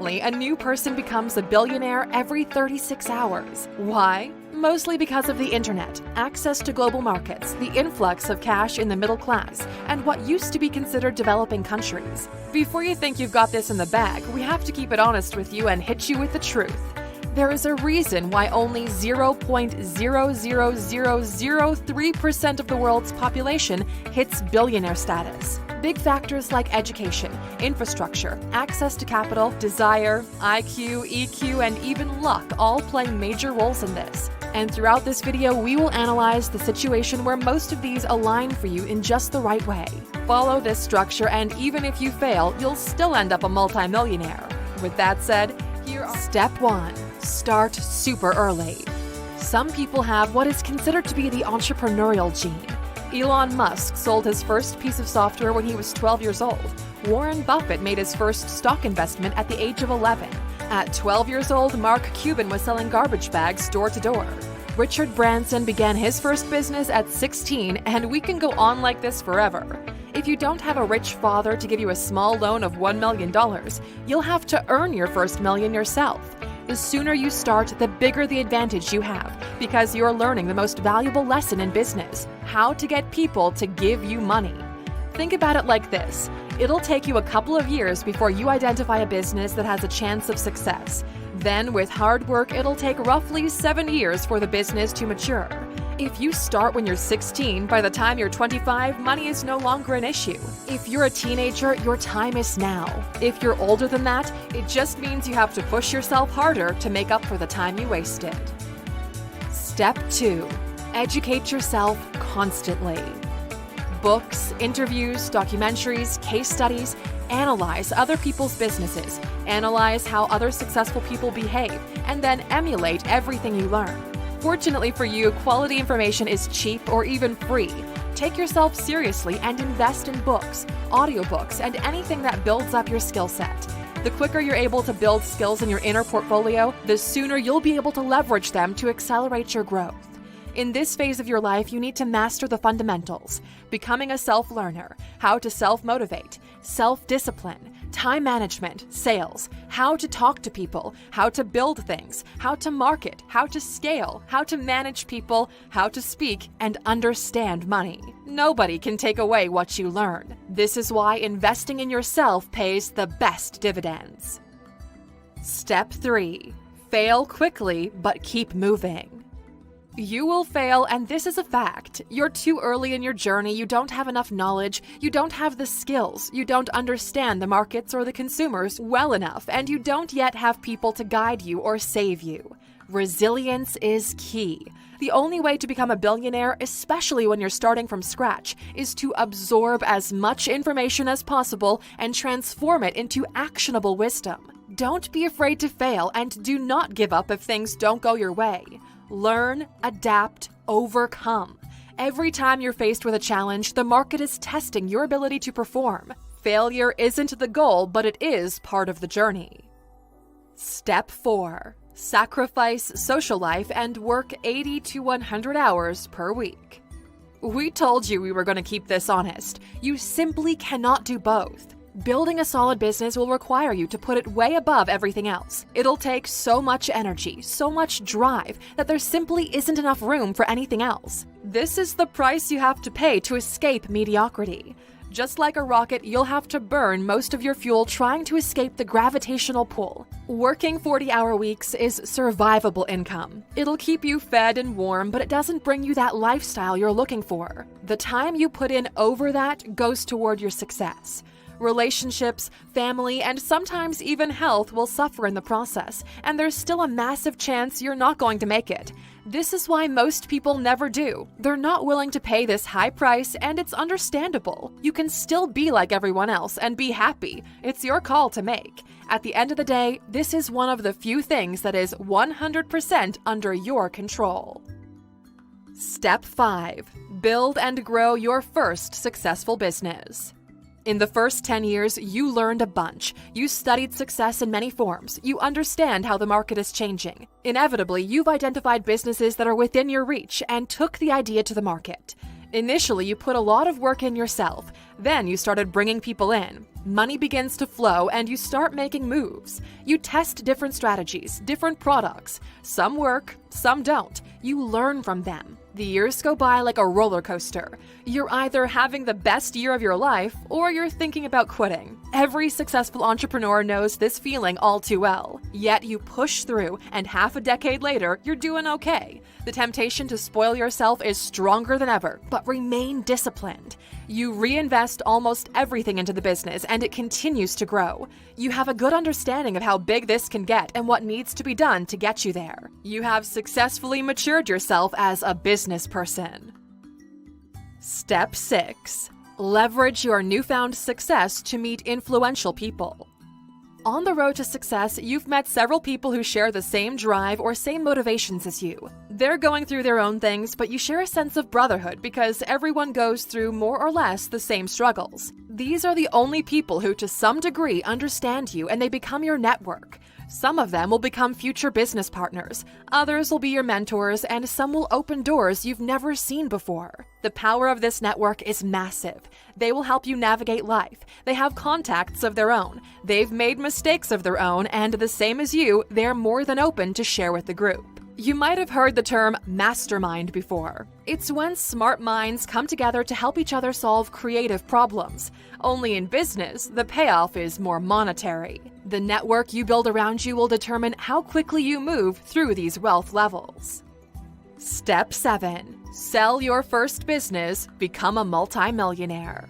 Currently, a new person becomes a billionaire every 36 hours. Why? Mostly because of the internet, access to global markets, the influx of cash in the middle class, and what used to be considered developing countries. Before you think you've got this in the bag, we have to keep it honest with you and hit you with the truth. There is a reason why only 0.00003% of the world's population hits billionaire status. Big factors like education, infrastructure, access to capital, desire, IQ, EQ, and even luck all play major roles in this. And throughout this video, we will analyze the situation where most of these align for you in just the right way. Follow this structure, and even if you fail, you'll still end up a multimillionaire. With that said, here are Step 1. Start super early. Some people have what is considered to be the entrepreneurial gene. Elon Musk sold his first piece of software when he was 12 years old. Warren Buffett made his first stock investment at the age of 11. At 12 years old, Mark Cuban was selling garbage bags door to door. Richard Branson began his first business at 16, and we can go on like this forever. If you don't have a rich father to give you a small loan of $1 million, you'll have to earn your first million yourself. The sooner you start, the bigger the advantage you have, because you're learning the most valuable lesson in business: how to get people to give you money. Think about it like this. It'll take you a couple of years before you identify a business that has a chance of success. Then, with hard work, it'll take roughly 7 years for the business to mature. If you start when you're 16, by the time you're 25, money is no longer an issue. If you're a teenager, your time is now. If you're older than that, it just means you have to push yourself harder to make up for the time you wasted. Step 2. Educate yourself constantly. Books, interviews, documentaries, case studies. Analyze other people's businesses. Analyze how other successful people behave, and then emulate everything you learn. Fortunately for you, quality information is cheap or even free. Take yourself seriously and invest in books, audiobooks, and anything that builds up your skill set. The quicker you're able to build skills in your inner portfolio, the sooner you'll be able to leverage them to accelerate your growth. In this phase of your life, you need to master the fundamentals: becoming a self-learner, how to self-motivate, self-discipline, time management, sales, how to talk to people, how to build things, how to market, how to scale, how to manage people, how to speak, and understand money. Nobody can take away what you learn. This is why investing in yourself pays the best dividends. Step 3. Fail quickly, but keep moving. You will fail, and this is a fact. You're too early in your journey, you don't have enough knowledge, you don't have the skills, you don't understand the markets or the consumers well enough, and you don't yet have people to guide you or save you. Resilience is key. The only way to become a billionaire, especially when you're starting from scratch, is to absorb as much information as possible and transform it into actionable wisdom. Don't be afraid to fail, and do not give up if things don't go your way. Learn, adapt, overcome. Every time you're faced with a challenge, the market is testing your ability to perform. Failure isn't the goal, but it is part of the journey. Step 4. Sacrifice social life and work 80 to 100 hours per week. We told you we were going to keep this honest. You simply cannot do both. Building a solid business will require you to put it way above everything else. It'll take so much energy, so much drive, that there simply isn't enough room for anything else. This is the price you have to pay to escape mediocrity. Just like a rocket, you'll have to burn most of your fuel trying to escape the gravitational pull. Working 40-hour weeks is survivable income. It'll keep you fed and warm, but it doesn't bring you that lifestyle you're looking for. The time you put in over that goes toward your success. Relationships, family, and sometimes even health will suffer in the process, and there's still a massive chance you're not going to make it. This is why most people never do. They're not willing to pay this high price, and it's understandable. You can still be like everyone else and be happy. It's your call to make. At the end of the day, this is one of the few things that is 100% under your control. Step 5. Build and grow your first successful business. In the first 10 years, you learned a bunch. You studied success in many forms. You understand how the market is changing. Inevitably, you've identified businesses that are within your reach and took the idea to the market. Initially, you put a lot of work in yourself. Then you started bringing people in. Money begins to flow and you start making moves. You test different strategies, different products. Some work, some don't. You learn from them. The years go by like a roller coaster. You're either having the best year of your life or you're thinking about quitting. Every successful entrepreneur knows this feeling all too well. Yet you push through, and half a decade later, you're doing okay. The temptation to spoil yourself is stronger than ever, but remain disciplined. You reinvest almost everything into the business and it continues to grow. You have a good understanding of how big this can get and what needs to be done to get you there. You have successfully matured yourself as a business person. Step 6. Leverage your newfound success to meet influential people. On the road to success, you've met several people who share the same drive or same motivations as you. They're going through their own things, but you share a sense of brotherhood because everyone goes through more or less the same struggles. These are the only people who, to some degree, understand you, and they become your network. Some of them will become future business partners, others will be your mentors, and some will open doors you've never seen before. The power of this network is massive. They will help you navigate life. They have contacts of their own. They've made mistakes of their own, and the same as you, they're more than open to share with the group. You might have heard the term mastermind before. It's when smart minds come together to help each other solve creative problems. Only in business, the payoff is more monetary. The network you build around you will determine how quickly you move through these wealth levels. Step 7. Sell your first business, become a multi-millionaire.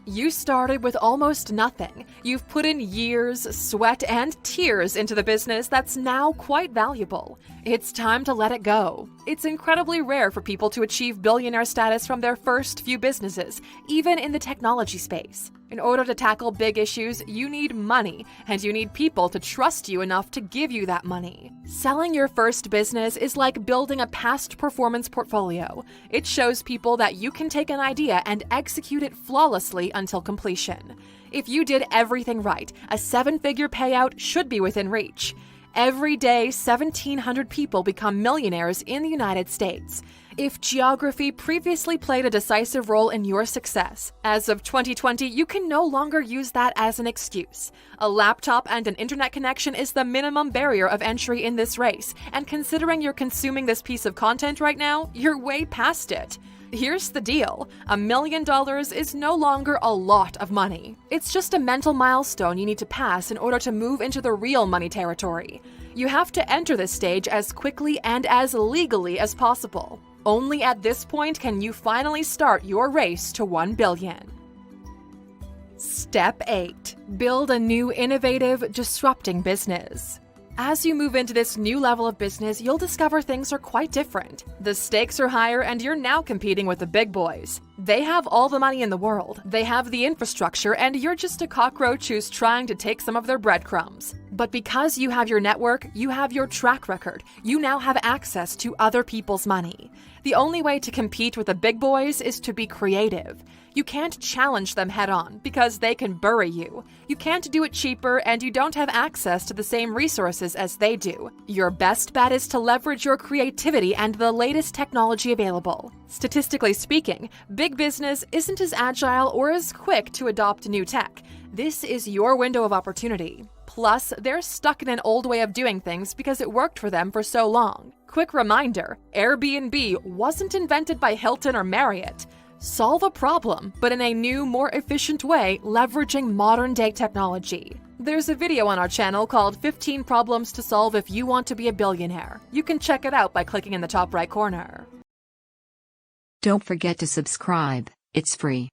You started with almost nothing. You've put in years, sweat, and tears into the business that's now quite valuable. It's time to let it go. It's incredibly rare for people to achieve billionaire status from their first few businesses, even in the technology space. In order to tackle big issues, you need money, and you need people to trust you enough to give you that money. Selling your first business is like building a past performance portfolio. It shows people that you can take an idea and execute it flawlessly until completion. If you did everything right, a 7-figure payout should be within reach. Every day, 1,700 people become millionaires in the United States. If geography previously played a decisive role in your success, as of 2020, you can no longer use that as an excuse. A laptop and an internet connection is the minimum barrier of entry in this race, and considering you're consuming this piece of content right now, you're way past it. Here's the deal. $1 million is no longer a lot of money. It's just a mental milestone you need to pass in order to move into the real money territory. You have to enter this stage as quickly and as legally as possible. Only at this point can you finally start your race to $1 billion. Step 8. Build a new, innovative, disrupting business. As you move into this new level of business, you'll discover things are quite different. The stakes are higher and you're now competing with the big boys. They have all the money in the world, they have the infrastructure, and you're just a cockroach who's trying to take some of their breadcrumbs. But because you have your network, you have your track record, you now have access to other people's money. The only way to compete with the big boys is to be creative. You can't challenge them head-on because they can bury you. You can't do it cheaper, and you don't have access to the same resources as they do. Your best bet is to leverage your creativity and the latest technology available. Statistically speaking, big business isn't as agile or as quick to adopt new tech. This is your window of opportunity. Plus, they're stuck in an old way of doing things because it worked for them for so long. Quick reminder, Airbnb wasn't invented by Hilton or Marriott. Solve a problem, but in a new, more efficient way, leveraging modern-day technology. There's a video on our channel called 15 Problems to Solve If You Want to Be a Billionaire. You can check it out by clicking in the top right corner. Don't forget to subscribe, it's free.